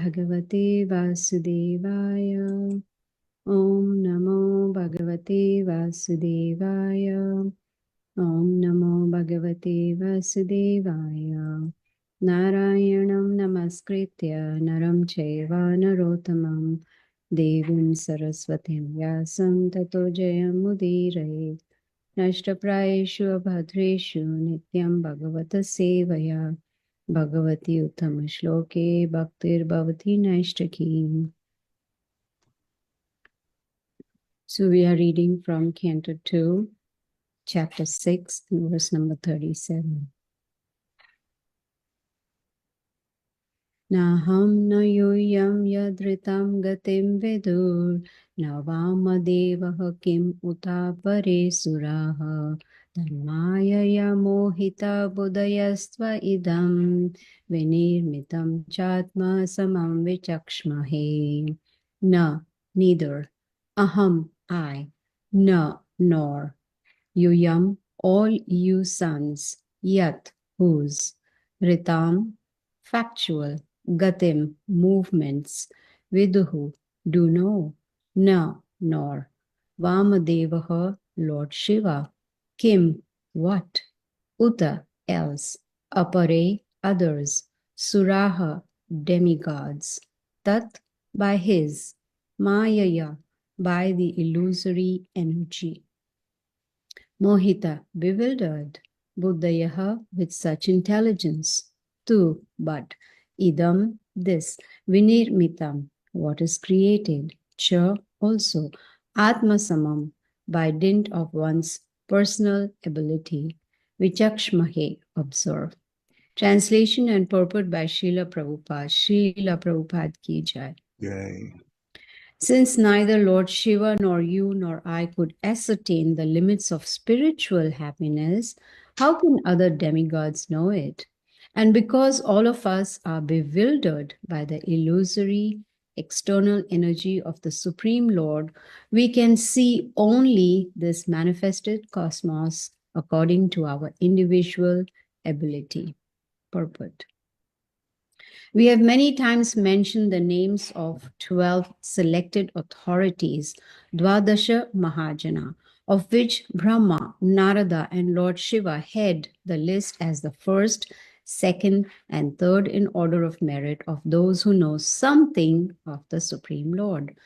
Bhagavate Vasudevaya. Om Namo Bhagavate Vasudevaya. Om Namo Bhagavate Vasudevaya. Narayanam Namaskritya Naram Chaiva Narottamam Devim Saraswatim Vyasam Tato Jayam Mudiraye. Nashtaprayeshu Abhadreshu Nityam Bhagavata Sevaya Bhagavati Uttama Shloke Bhaktir Bhavati Naishtaki. So we are reading from Canto 2, chapter 6, and verse number 37. Naham na yuyam yadritam gatim vidur na vamadevaha kim uta pare suraha dharmaya ya mohita buddhayastva idam vinirmitam chatma samam vichakshmahe. Na, neither. Aham, I. Na, nor. Yuyam, all you sons. Yat, whose. Ritam, factual. Gatim, movements. Viduhu, do know. Na, nor. Vamadevaha, Lord Shiva. Kim, what. Uta, else. Apare, others. Suraha, demigods. Tat, by his. Mayaya, by the illusory energy. Mohita, bewildered. Buddhayaha, with such intelligence. Tu, but. Idam, this. Vinirmitam, what is created. Cha, also. Atmasamam, by dint of one's personal ability. Vichakshmahe, observe. Translation and purport by Srila Prabhupada. Srila Prabhupada ki jai. Yay. Since neither Lord Shiva nor you nor I could ascertain the limits of spiritual happiness, how can other demigods know it? And because all of us are bewildered by the illusory external energy of the Supreme Lord, we can see only this manifested cosmos according to our individual ability. Purport. We have many times mentioned the names of 12 selected authorities, Dwadasha Mahajana, of which Brahma, Narada, and Lord Shiva head the list as the first, second, and third in order of merit of those who know something of the Supreme Lord.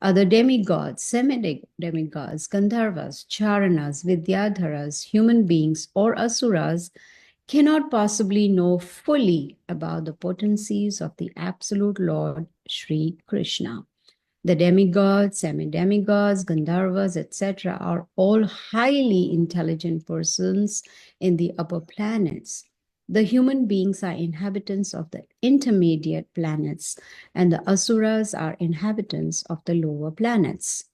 Other demigods, semi-demigods, Gandharvas, Charanas, Vidyadharas, human beings, or Asuras cannot possibly know fully about the potencies of the absolute Lord Sri Krishna. The demigods, semi-demigods, Gandharvas, etc. are all highly intelligent persons in the upper planets. The human beings are inhabitants of the intermediate planets, and the asuras are inhabitants of the lower planets.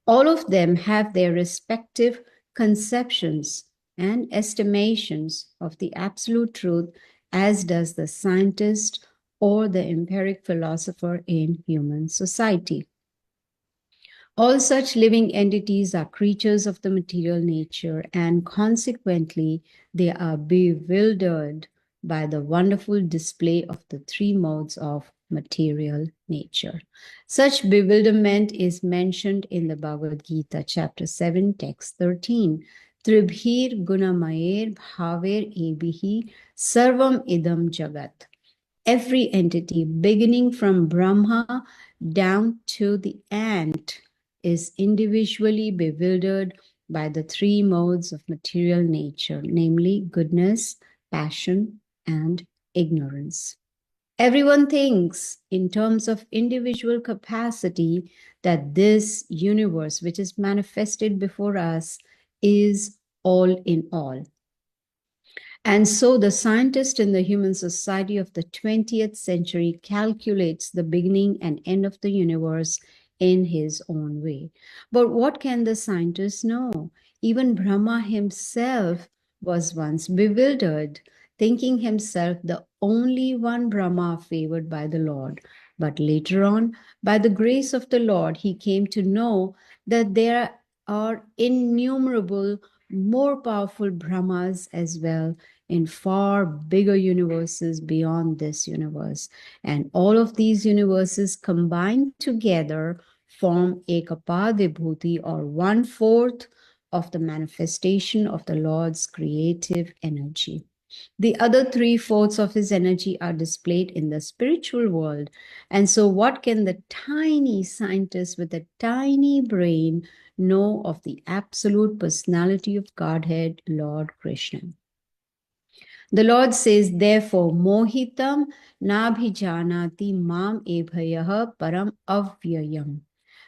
All of them have their respective conceptions and estimations of the absolute truth, as does the scientist or the empiric philosopher in human society. All such living entities are creatures of the material nature, and consequently, they are bewildered by the wonderful display of the three modes of material nature. Such bewilderment is mentioned in the Bhagavad Gita, chapter 7, text 13. Tribhir gunamayer bhaver ebihi sarvam idam jagat. Every entity, beginning from Brahma down to the ant, is individually bewildered by the three modes of material nature, namely goodness, passion, and ignorance. Everyone thinks in terms of individual capacity that this universe, which is manifested before us, is all in all. And so the scientist in the human society of the 20th century calculates the beginning and end of the universe in his own way. But what can the scientist know? Even Brahma himself was once bewildered, thinking himself the only one Brahma favored by the Lord. But later on, by the grace of the Lord, he came to know that there are innumerable more powerful Brahmas as well in far bigger universes beyond this universe. And all of these universes combined together form Ekapadibhuti, or 1/4 of the manifestation of the Lord's creative energy. The other 3/4 of his energy are displayed in the spiritual world. And so, what can the tiny scientist with a tiny brain know of the absolute personality of Godhead, Lord Krishna? The Lord says, therefore, mohitam nabhijanati mam ebhayah param avyayam.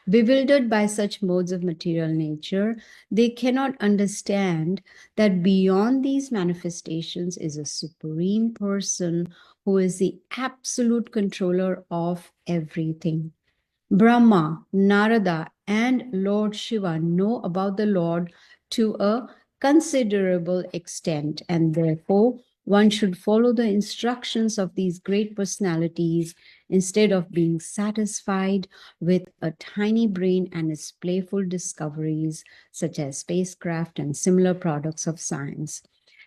Bewildered by such modes of material nature, they cannot understand that beyond these manifestations is a supreme person who is the absolute controller of everything. Brahma, Narada, and Lord Shiva know about the Lord to a considerable extent, and therefore one should follow the instructions of these great personalities instead of being satisfied with a tiny brain and its playful discoveries, such as spacecraft and similar products of science.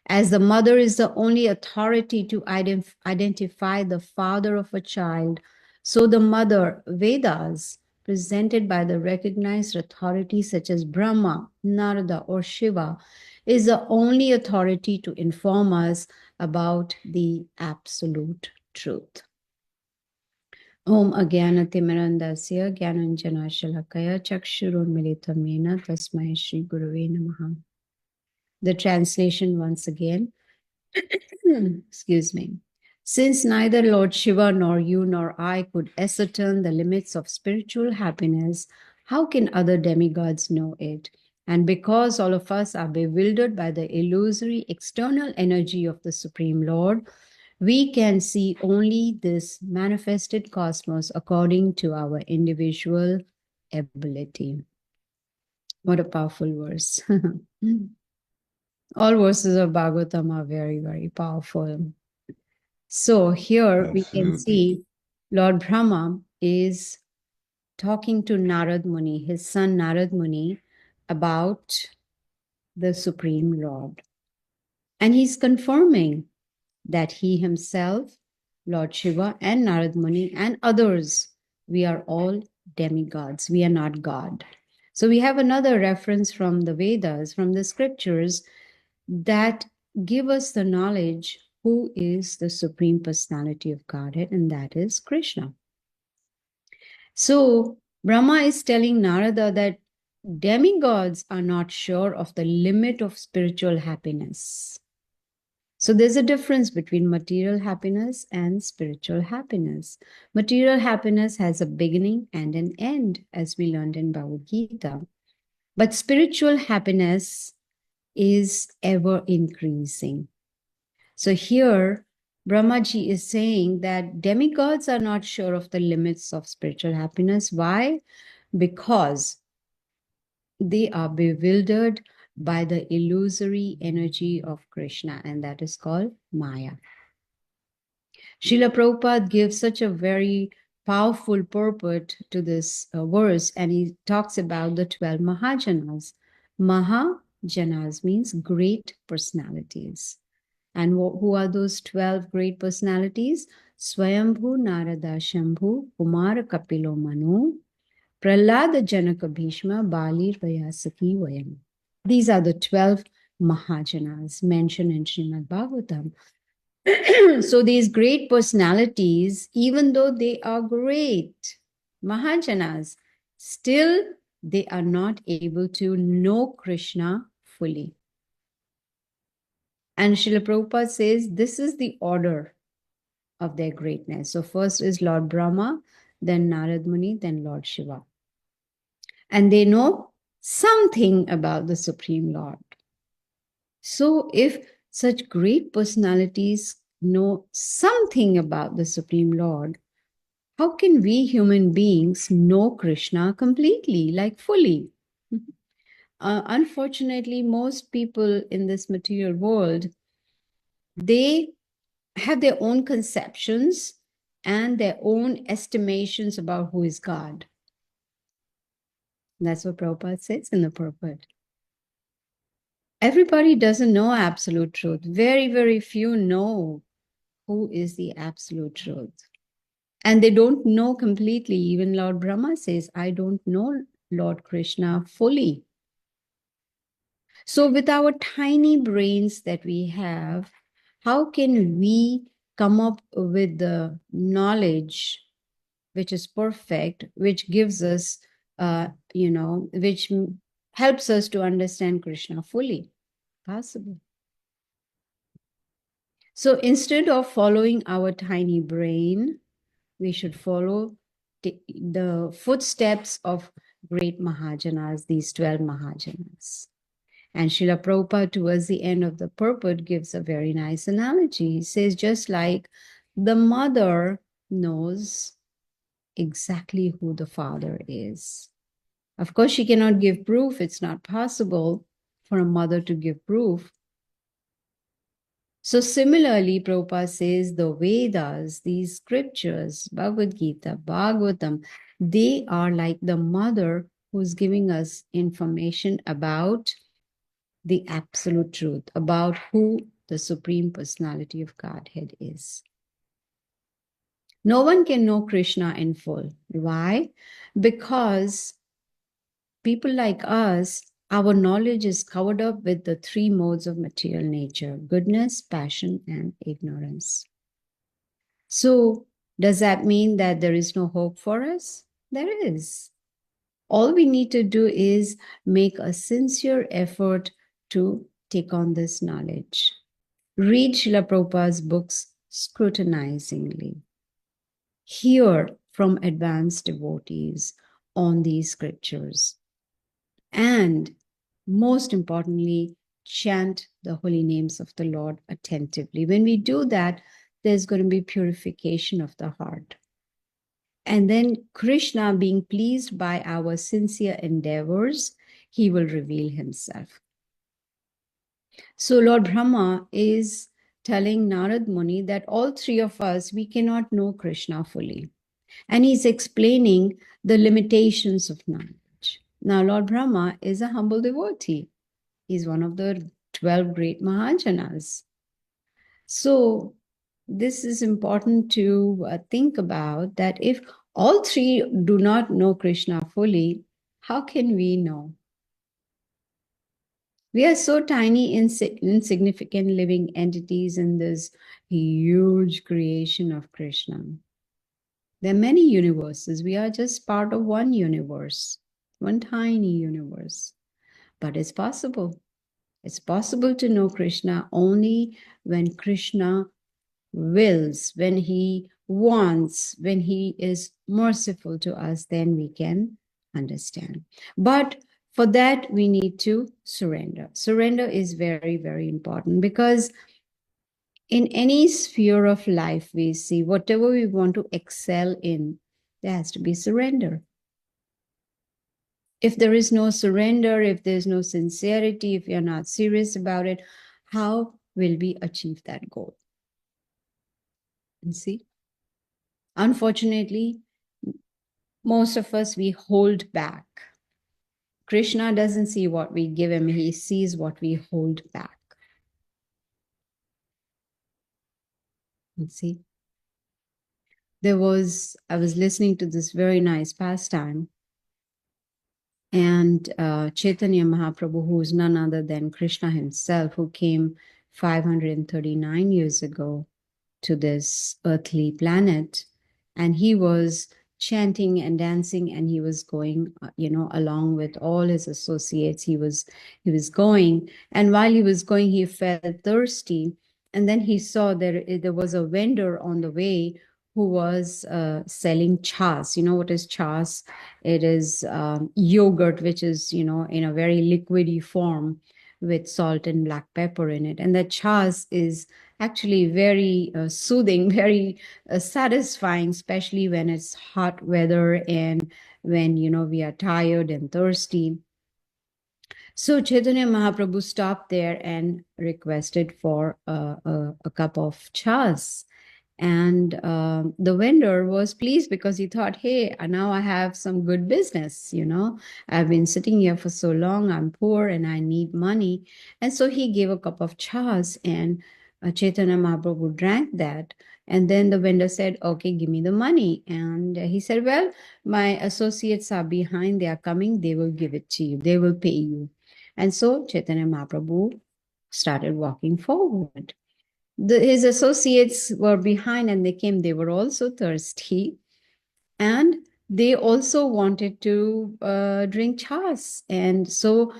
As the mother is the only authority to identify the father of a child, so the mother, Vedas, presented by the recognized authorities such as Brahma, Narada, or Shiva, is the only authority to inform us about the absolute truth. Om Agyanatimirandasya Gyananjana Shalakaya Chakshurunmilitam Yena Tasmai Shri Gurave Namaha. The translation once again. Excuse me. Since neither Lord Shiva nor you nor I could ascertain the limits of spiritual happiness, how can other demigods know it? And because all of us are bewildered by the illusory external energy of the Supreme Lord, we can see only this manifested cosmos according to our individual ability. What a powerful verse. All verses of Bhagavatam are very, very powerful. So here we can see Lord Brahma is talking to Narad Muni, his son Narad Muni, about the Supreme Lord. And he's confirming that he himself, Lord Shiva, and Narad Muni, and others, we are all demigods. We are not God. So we have another reference from the Vedas, from the scriptures, that give us the knowledge who is the Supreme Personality of Godhead, and that is Krishna. So Brahma is telling Narada that demigods are not sure of the limit of spiritual happiness. So there's a difference between material happiness and spiritual happiness. Material happiness has a beginning and an end, as we learned in Bhagavad Gita. But spiritual happiness is ever increasing. So here, Brahmaji is saying that demigods are not sure of the limits of spiritual happiness. Why? Because they are bewildered by the illusory energy of Krishna, and that is called Maya. Srila Prabhupada gives such a very powerful purport to this verse, and he talks about the 12 Mahajanas. Mahajanas means great personalities. And who are those 12 great personalities? Swayambhu Narada Shambhu Kumara Kapilo Manu Prahlada Janaka Bhishma Bali Vayasaki Vayam. These are the 12 Mahajanas mentioned in Srimad Bhagavatam. So these great personalities, even though they are great Mahajanas, still they are not able to know Krishna fully. And Srila Prabhupada says this is the order of their greatness. So first is Lord Brahma, then Narad Muni, then Lord Shiva. And they know something about the Supreme Lord. So if such great personalities know something about the Supreme Lord, how can we human beings know Krishna completely, like fully? Unfortunately, most people in this material world, they have their own conceptions and their own estimations about who is God. That's what Prabhupada says in the purport. Everybody doesn't know absolute truth. Very, very few know who is the absolute truth. And they don't know completely. Even Lord Brahma says, I don't know Lord Krishna fully. So, with our tiny brains that we have, how can we come up with the knowledge which is perfect, which gives us, which helps us to understand Krishna fully? Possible. So, instead of following our tiny brain, we should follow the footsteps of great Mahajanas, these 12 Mahajanas. And Srila Prabhupada, towards the end of the purport, gives a very nice analogy. He says, just like the mother knows exactly who the father is. Of course, she cannot give proof. It's not possible for a mother to give proof. So similarly, Prabhupada says the Vedas, these scriptures, Bhagavad Gita, Bhagavatam, they are like the mother who's giving us information about the absolute truth, about who the Supreme Personality of Godhead is. No one can know Krishna in full. Why? Because people like us, our knowledge is covered up with the three modes of material nature: goodness, passion, and ignorance. So, does that mean that there is no hope for us? There is. All we need to do is make a sincere effort to take on this knowledge. Read Srila Prabhupada's books scrutinizingly. Hear from advanced devotees on these scriptures. And most importantly, chant the holy names of the Lord attentively. When we do that, there's going to be purification of the heart. And then Krishna, being pleased by our sincere endeavors, he will reveal himself. So Lord Brahma is telling Narad Muni that all three of us, we cannot know Krishna fully. And he's explaining the limitations of knowledge. Now, Lord Brahma is a humble devotee. He's one of the 12 great Mahajanas. So this is important to think about, that if all three do not know Krishna fully, how can we know? We are so tiny, insignificant living entities in this huge creation of Krishna. There are many universes. We are just part of one universe, one tiny universe. But it's possible. It's possible to know Krishna only when Krishna wills, when he wants, when he is merciful to us, then we can understand. But for that, we need to surrender. Surrender is very, very important, because in any sphere of life we see, whatever we want to excel in, there has to be surrender. If there is no surrender, if there's no sincerity, if you're not serious about it, how will we achieve that goal? And see, unfortunately, most of us, we hold back. Krishna doesn't see what we give him, he sees what we hold back. And see, I was listening to this very nice pastime, and Chaitanya Mahaprabhu, who is none other than Krishna himself, who came 539 years ago to this earthly planet, and he was chanting and dancing, and he was going along with all his associates. He was going, and while he was going, he felt thirsty, and then he saw there was a vendor on the way who was selling chas. You know what is chas? It is yogurt, which is in a very liquidy form with salt and black pepper in it, and the chas is actually very soothing, very satisfying, especially when it's hot weather and when we are tired and thirsty. So Chaitanya Mahaprabhu stopped there and requested for a cup of chas. And the vendor was pleased because he thought, hey, now I have some good business, I've been sitting here for so long, I'm poor and I need money. And so he gave a cup of chas, and Chaitanya Mahaprabhu drank that. And then the vendor said, okay, give me the money. And he said, well, my associates are behind, they are coming, they will give it to you, they will pay you. And so Chaitanya Mahaprabhu started walking forward. His associates were behind and they came. They were also thirsty, and they also wanted to drink chas. And so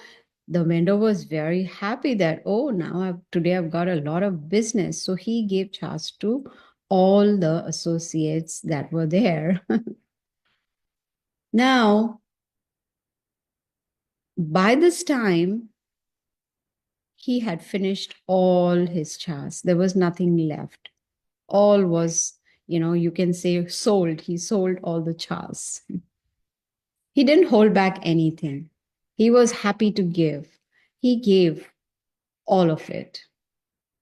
the vendor was very happy that, oh, now today I've got a lot of business. So he gave chas to all the associates that were there. Now, by this time, he had finished all his chas. There was nothing left. All was, you can say sold. He sold all the chas. He didn't hold back anything. He was happy to give. He gave all of it.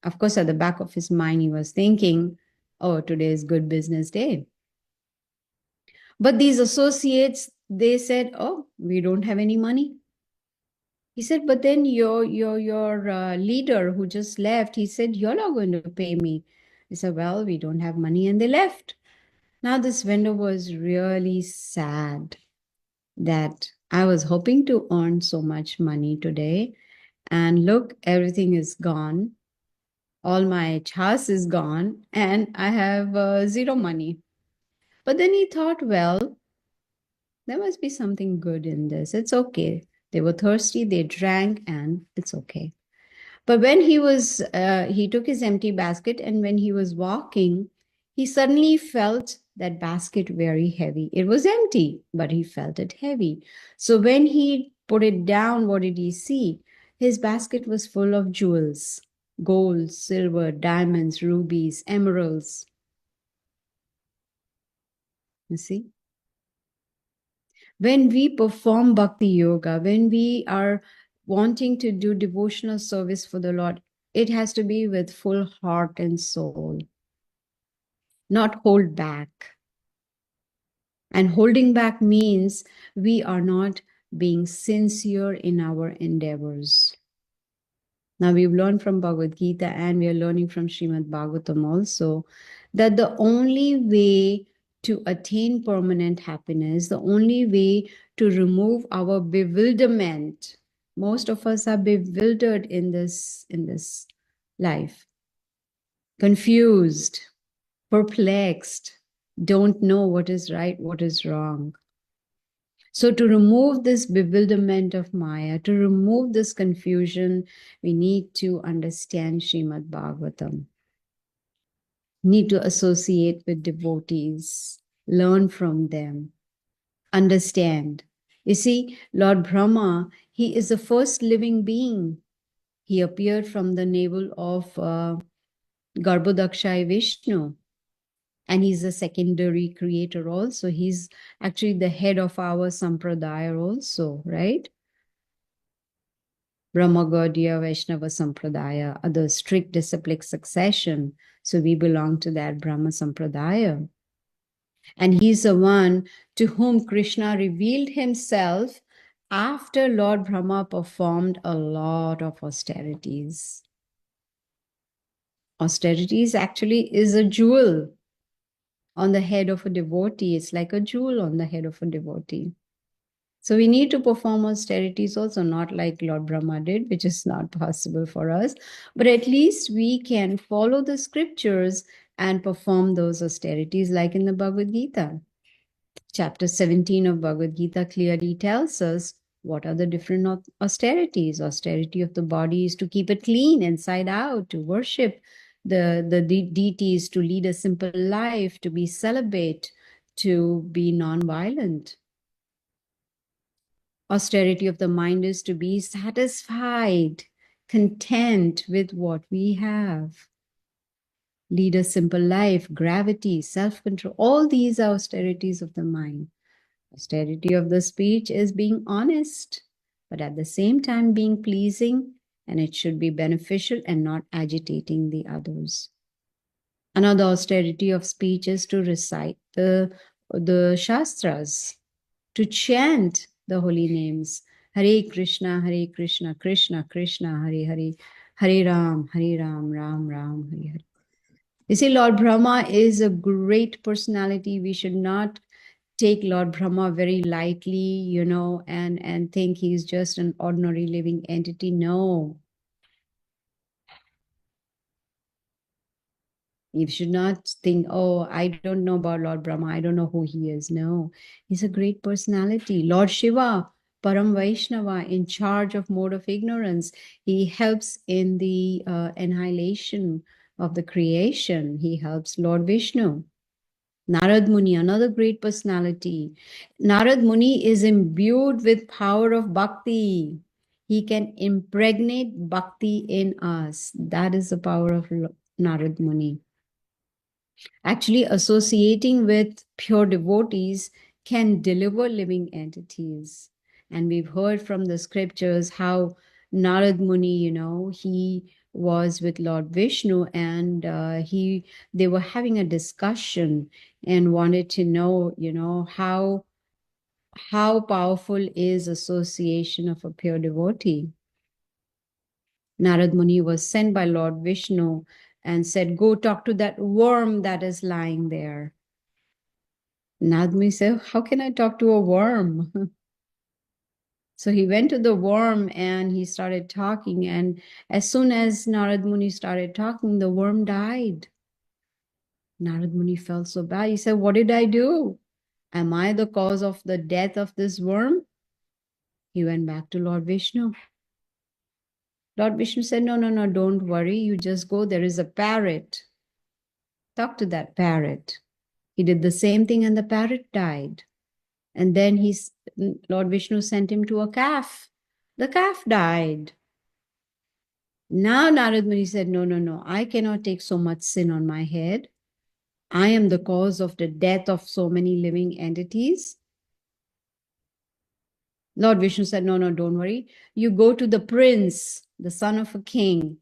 Of course, at the back of his mind, he was thinking, oh, today is good business day. But these associates, they said, oh, we don't have any money. He said, but then your leader who just left, he said, you're not going to pay me. He said, well, we don't have money. And they left. Now, this vendor was really sad that I was hoping to earn so much money today. And look, everything is gone. All my chas is gone, and I have zero money. But then he thought, well, there must be something good in this. It's okay. They were thirsty, they drank, and it's okay. But when he took his empty basket, and when he was walking, he suddenly felt that basket very heavy. It was empty, but he felt it heavy. So when he put it down, what did he see? His basket was full of jewels, gold, silver, diamonds, rubies, emeralds. You see? When we perform bhakti yoga, when we are wanting to do devotional service for the Lord, it has to be with full heart and soul, not hold back. And holding back means we are not being sincere in our endeavors. Now, we've learned from Bhagavad Gita and we are learning from Srimad Bhagavatam also that the only way to attain permanent happiness, the only way to remove our bewilderment, most of us are bewildered in this life, confused, perplexed, don't know what is right, what is wrong. So to remove this bewilderment of Maya, to remove this confusion, we need to understand Srimad Bhagavatam. Need to associate with devotees, learn from them, understand. You see, Lord Brahma, he is the first living being. He appeared from the navel of Garbhodakshai Vishnu. And he's a secondary creator also. He's actually the head of our sampradaya also, right? Brahma Gaudiya Vaishnava Sampradaya, the strict disciplic succession. So we belong to that Brahma Sampradaya. And he's the one to whom Krishna revealed himself after Lord Brahma performed a lot of austerities. Austerities actually is a jewel on the head of a devotee. It's like a jewel on the head of a devotee. So we need to perform austerities also, not like Lord Brahma did, which is not possible for us, but at least we can follow the scriptures and perform those austerities like in the Bhagavad Gita. Chapter 17 of Bhagavad Gita clearly tells us what are the different austerities. Austerity of the body is to keep it clean inside out, to worship the deities, to lead a simple life, to be celibate, to be non-violent. Austerity of the mind is to be satisfied, content with what we have. Lead a simple life, gravity, self-control. All these are austerities of the mind. Austerity of the speech is being honest, but at the same time being pleasing, and it should be beneficial and not agitating the others. Another austerity of speech is to recite the Shastras, to chant the holy names. Hare Krishna, Krishna Krishna, Hare Hare, Hare Ram, Ram Ram, Hare Hare. You see, Lord Brahma is a great personality. We should not take Lord Brahma very lightly, and think he's just an ordinary living entity. No. You should not think, oh, I don't know about Lord Brahma. I don't know who he is. No, he's a great personality. Lord Shiva, Param Vaishnava, in charge of mode of ignorance. He helps in the annihilation of the creation. He helps Lord Vishnu. Narad Muni, another great personality. Narad Muni is imbued with power of bhakti. He can impregnate bhakti in us. That is the power of Narad Muni. Actually, associating with pure devotees can deliver living entities. And we've heard from the scriptures how Narad Muni, he was with Lord Vishnu, and they were having a discussion and wanted to know, how powerful is association of a pure devotee. Narad Muni was sent by Lord Vishnu and said, go talk to that worm that is lying there. Narad Muni said, how can I talk to a worm? So he went to the worm and he started talking. And as soon as Narad Muni started talking, the worm died. Narad Muni felt so bad. He said, what did I do? Am I the cause of the death of this worm? He went back to Lord Vishnu. Lord Vishnu said, no, don't worry. You just go. There is a parrot. Talk to that parrot. He did the same thing and the parrot died. And then Lord Vishnu sent him to a calf. The calf died. Now Narad Muni said, no, I cannot take so much sin on my head. I am the cause of the death of so many living entities. Lord Vishnu said, no, don't worry. You go to the prince, the son of a king.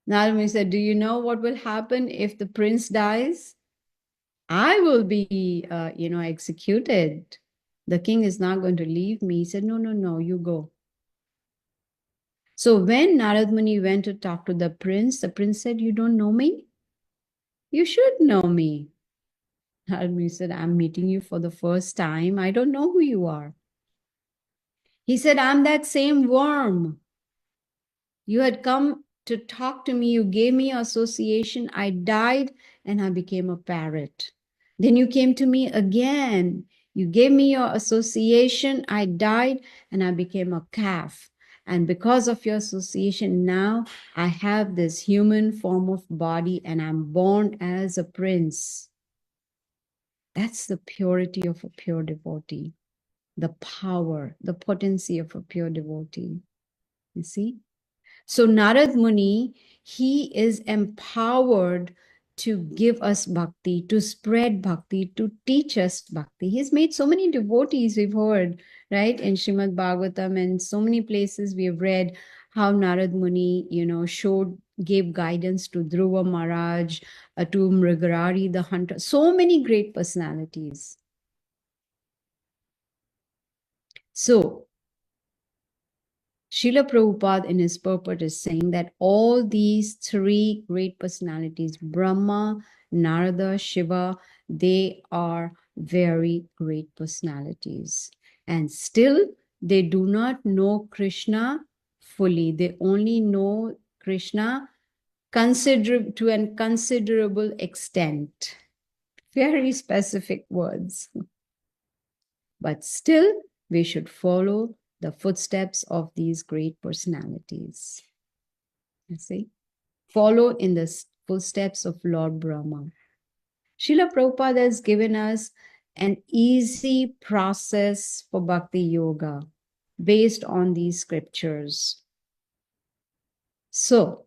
Narad Muni said, do you know what will happen if the prince dies? I will be, executed. The king is not going to leave me. He said, no, you go. So when Narad Muni went to talk to the prince said, you don't know me? You should know me. Narad Muni said, I'm meeting you for the first time. I don't know who you are. He said, I'm that same worm. You had come to talk to me. You gave me association. I died and I became a parrot. Then you came to me again. You gave me your association. I died and I became a calf. And because of your association, now I have this human form of body and I'm born as a prince. That's the purity of a pure devotee, the power, the potency of a pure devotee. You see? So Narad Muni, he is empowered to give us bhakti, to spread bhakti, to teach us bhakti. He's made so many devotees, we've heard, right? In Srimad Bhagavatam and so many places we have read how Narad Muni, gave guidance to Dhruva Maharaj, to Mrigarari the hunter, so many great personalities. So Srila Prabhupada in his purport is saying that all these three great personalities, Brahma, Narada, Shiva, they are very great personalities. And still, they do not know Krishna fully. They only know Krishna to a considerable extent. Very specific words. But still, we should follow the footsteps of these great personalities. You see? Follow in the footsteps of Lord Brahma. Srila Prabhupada has given us an easy process for Bhakti Yoga based on these scriptures. So,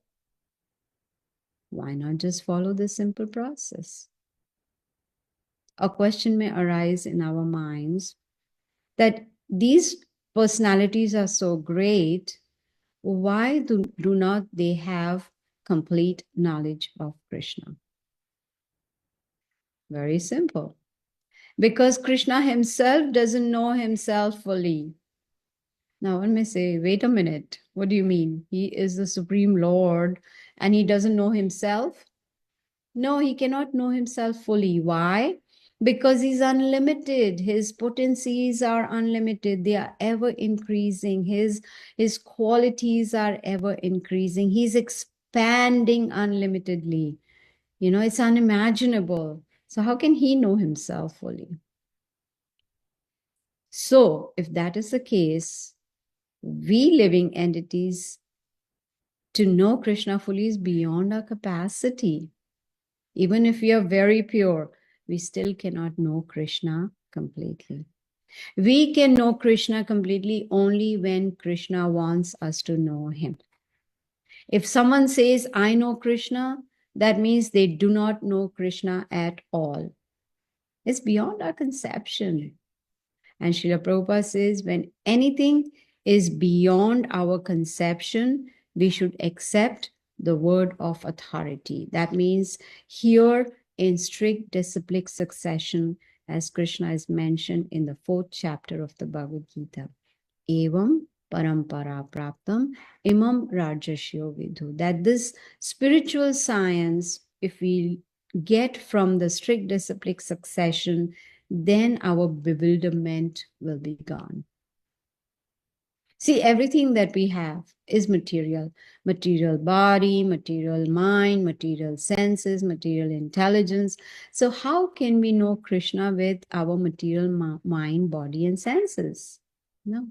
why not just follow this simple process? A question may arise in our minds that these personalities are so great, why do not they have complete knowledge of Krishna? Very simple. Because Krishna himself doesn't know himself fully. Now, one may say, wait a minute, what do you mean? He is the Supreme Lord and he doesn't know himself? No, he cannot know himself fully. Why? Because he's unlimited. His potencies are unlimited. They are ever increasing. His qualities are ever increasing. He's expanding unlimitedly. It's unimaginable. So, how can he know himself fully? So, if that is the case, we living entities to know Krishna fully is beyond our capacity. Even if we are very pure, we still cannot know Krishna completely. We can know Krishna completely only when Krishna wants us to know him. If someone says, I know Krishna, that means they do not know Krishna at all. It's beyond our conception. And Srila Prabhupada says, when anything is beyond our conception, we should accept the word of authority. That means here in strict disciplic succession, as Krishna is mentioned in the 4th chapter of the Bhagavad Gita. Evam parampara praptam imam rajashyo vidhu. That this spiritual science, if we get from the strict disciplic succession, then our bewilderment will be gone. See, everything that we have is material. Material body, material mind, material senses, material intelligence. So how can we know Krishna with our material mind, body, and senses? No.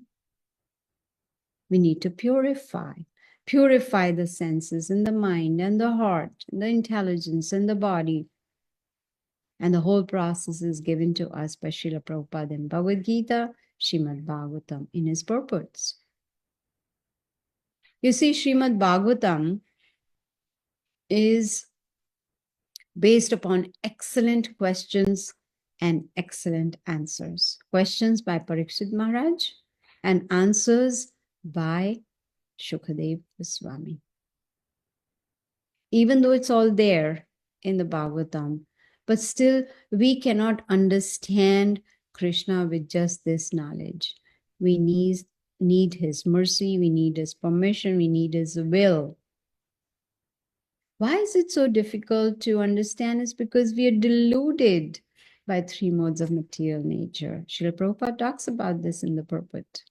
We need to purify the senses and the mind and the heart, and the intelligence and the body. And the whole process is given to us by Srila Prabhupada in Bhagavad Gita, Srimad Bhagavatam in his purports. You see, Srimad Bhagavatam is based upon excellent questions and excellent answers. Questions by Parikshit Maharaj and answers by Shukadev Goswami. Even though it's all there in the Bhagavatam, but still we cannot understand Krishna with just this knowledge. We need his mercy, we need his permission, we need his will. Why is it so difficult to understand? It's because we are deluded by 3 modes of material nature. Srila Prabhupada talks about this in the purport.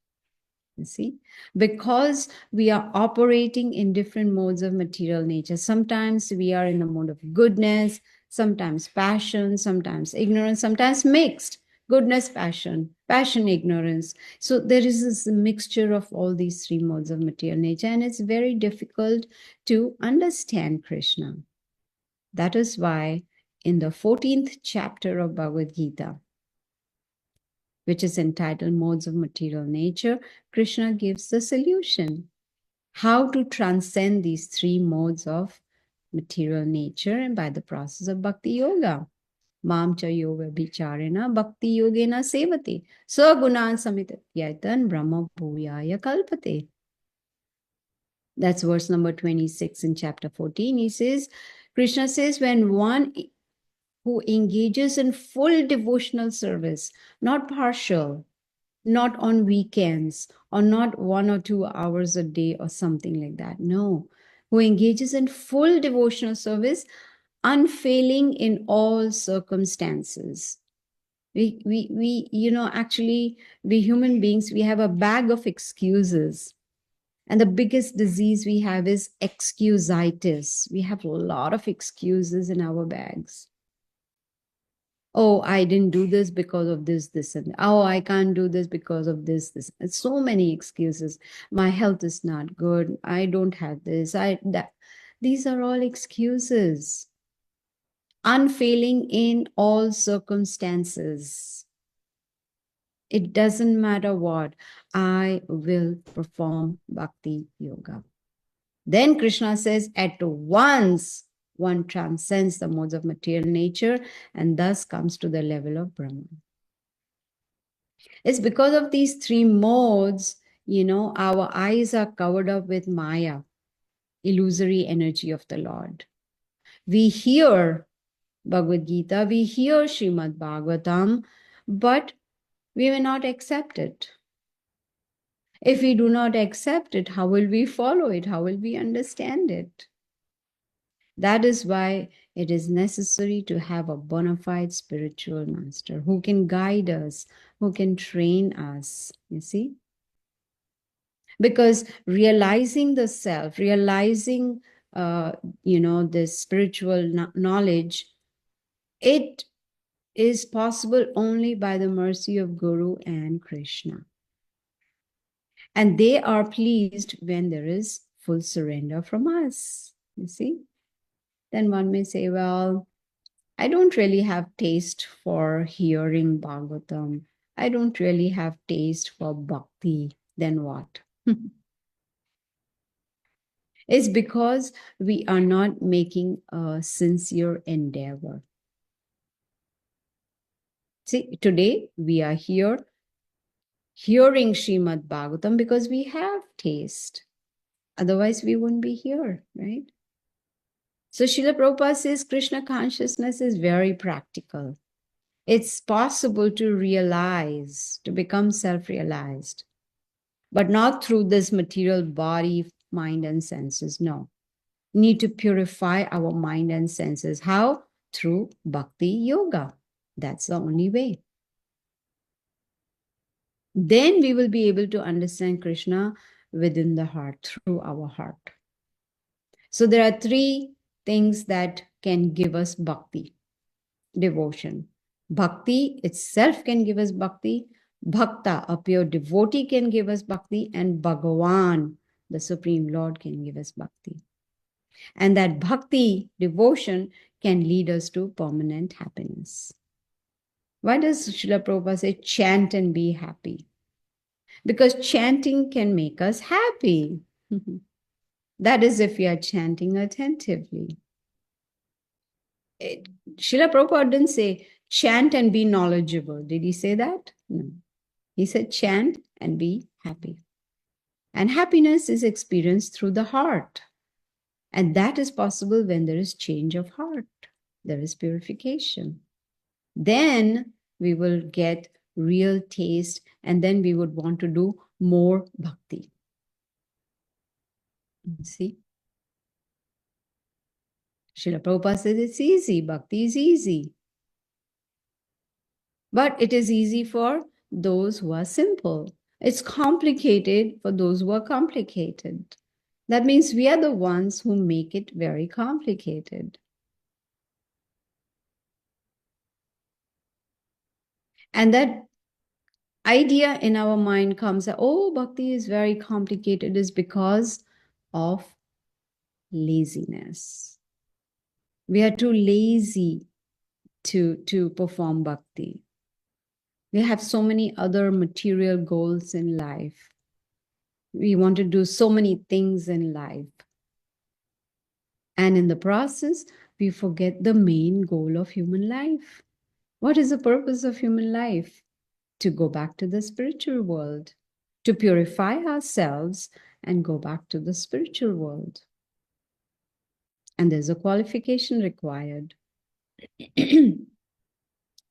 You see, because we are operating in different modes of material nature. Sometimes we are in the mode of goodness, sometimes passion, sometimes ignorance, sometimes mixed. Goodness, passion, ignorance. So there is this mixture of all these 3 modes of material nature, and it's very difficult to understand Krishna. That is why in the 14th chapter of Bhagavad Gita, which is entitled Modes of Material Nature, Krishna gives the solution. How to transcend these 3 modes of material nature and by the process of Bhakti Yoga. Mam cha yoga bicharena bhakti yogena sevate sagunan samitatyaitan brahma bhuyaya kalpate. That's verse number 26 in chapter 14. He says, Krishna says, when one who engages in full devotional service, not partial, not on weekends, or not 1 or 2 hours a day or something like that. No, who engages in full devotional service, unfailing in all circumstances. Actually, we human beings, we have a bag of excuses. And the biggest disease we have is excusitis. We have a lot of excuses in our bags. Oh, I didn't do this because of this, and oh, I can't do this because of this. It's so many excuses. My health is not good. I don't have this. That. These are all excuses. Unfailing in all circumstances. It doesn't matter what. I will perform bhakti yoga. Then Krishna says, at once one transcends the modes of material nature and thus comes to the level of Brahman. It's because of these 3 modes, our eyes are covered up with Maya. illusory energy of the Lord. We hear Bhagavad Gita, we hear Srimad Bhagavatam, but we will not accept it. If we do not accept it, how will we follow it? How will we understand it? That is why it is necessary to have a bona fide spiritual master who can guide us, who can train us, you see? Because realizing the self, realizing, this spiritual knowledge, it is possible only by the mercy of Guru and Krishna. And they are pleased when there is full surrender from us, you see? Then one may say, well, I don't really have taste for hearing Bhagavatam. I don't really have taste for bhakti. Then what? It's because we are not making a sincere endeavor. See, today we are here hearing Srimad Bhagavatam because we have taste. Otherwise, we wouldn't be here, right? So Srila Prabhupada says Krishna consciousness is very practical. It's possible to realize, to become self-realized, but not through this material body, mind, and senses. No. Need to purify our mind and senses. How? Through bhakti yoga. That's the only way. Then we will be able to understand Krishna within the heart, through our heart. So there are three things that can give us bhakti, devotion. Bhakti itself can give us bhakti. Bhakta, a pure devotee, can give us bhakti. And Bhagavan, the Supreme Lord, can give us bhakti. And that bhakti, devotion, can lead us to permanent happiness. Why does Srila Prabhupada say chant and be happy? Because chanting can make us happy. That is if we are chanting attentively. Srila Prabhupada didn't say chant and be knowledgeable. Did he say that? No. He said chant and be happy. And happiness is experienced through the heart. And that is possible when there is change of heart. There is purification. Then we will get real taste, and then we would want to do more bhakti. See? Srila Prabhupada says it's easy. Bhakti is easy. But it is easy for those who are simple. It's complicated for those who are complicated. That means we are the ones who make it very complicated. And that idea in our mind comes that, oh, bhakti is very complicated, is because of laziness. We are too lazy to perform bhakti. We have so many other material goals in life. We want to do so many things in life. And in the process, we forget the main goal of human life. What is the purpose of human life? To go back to the spiritual world, to purify ourselves and go back to the spiritual world. And there's a qualification required.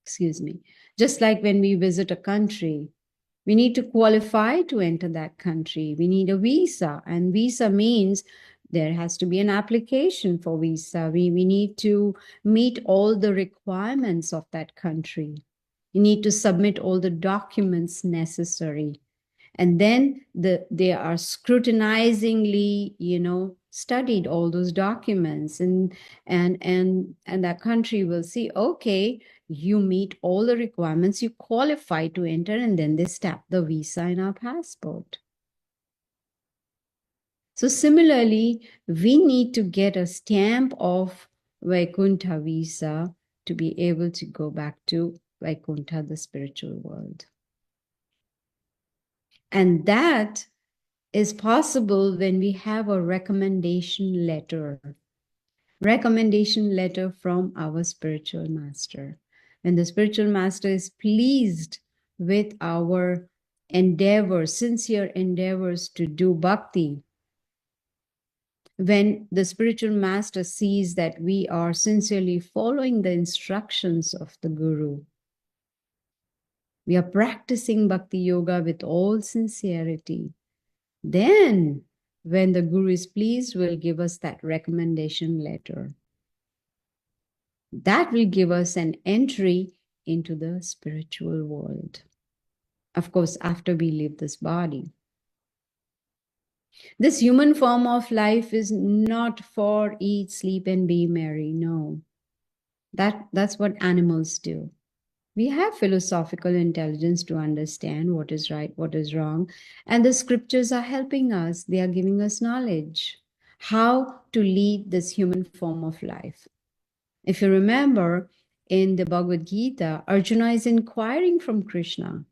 Excuse me. Just like when we visit a country, we need to qualify to enter that country. We need a visa, and visa means there has to be an application for visa. We need to meet all the requirements of that country. You need to submit all the documents necessary. And then they are scrutinizingly, studied all those documents, and that country will see, okay, you meet all the requirements, you qualify to enter, and then they stamp the visa in our passport. So similarly, we need to get a stamp of Vaikuntha visa to be able to go back to Vaikuntha, the spiritual world. And that is possible when we have a recommendation letter from our spiritual master. When the spiritual master is pleased with our endeavors, sincere endeavors to do bhakti, When the spiritual master sees that we are sincerely following the instructions of the Guru, we are practicing bhakti yoga with all sincerity, then when the Guru is pleased, will give us that recommendation letter. That will give us an entry into the spiritual world. Of course, after we leave this body. This human form of life is not for eat, sleep, and be merry. No, that's what animals do. We have philosophical intelligence to understand what is right, what is wrong, and the scriptures are helping us. They are giving us knowledge how to lead this human form of life. If you remember, in the Bhagavad Gita, Arjuna is inquiring from Krishna,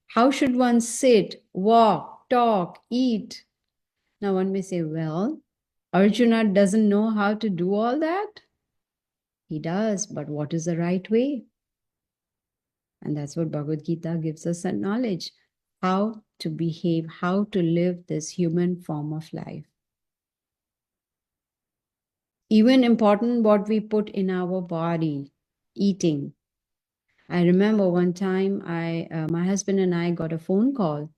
how should one sit, walk, talk, eat? Now one may say, well, Arjuna doesn't know how to do all that. He does, but what is the right way? And that's what Bhagavad Gita gives us that knowledge, how to behave, how to live this human form of life. Even important what we put in our body, eating. I remember one time my husband and I got a phone call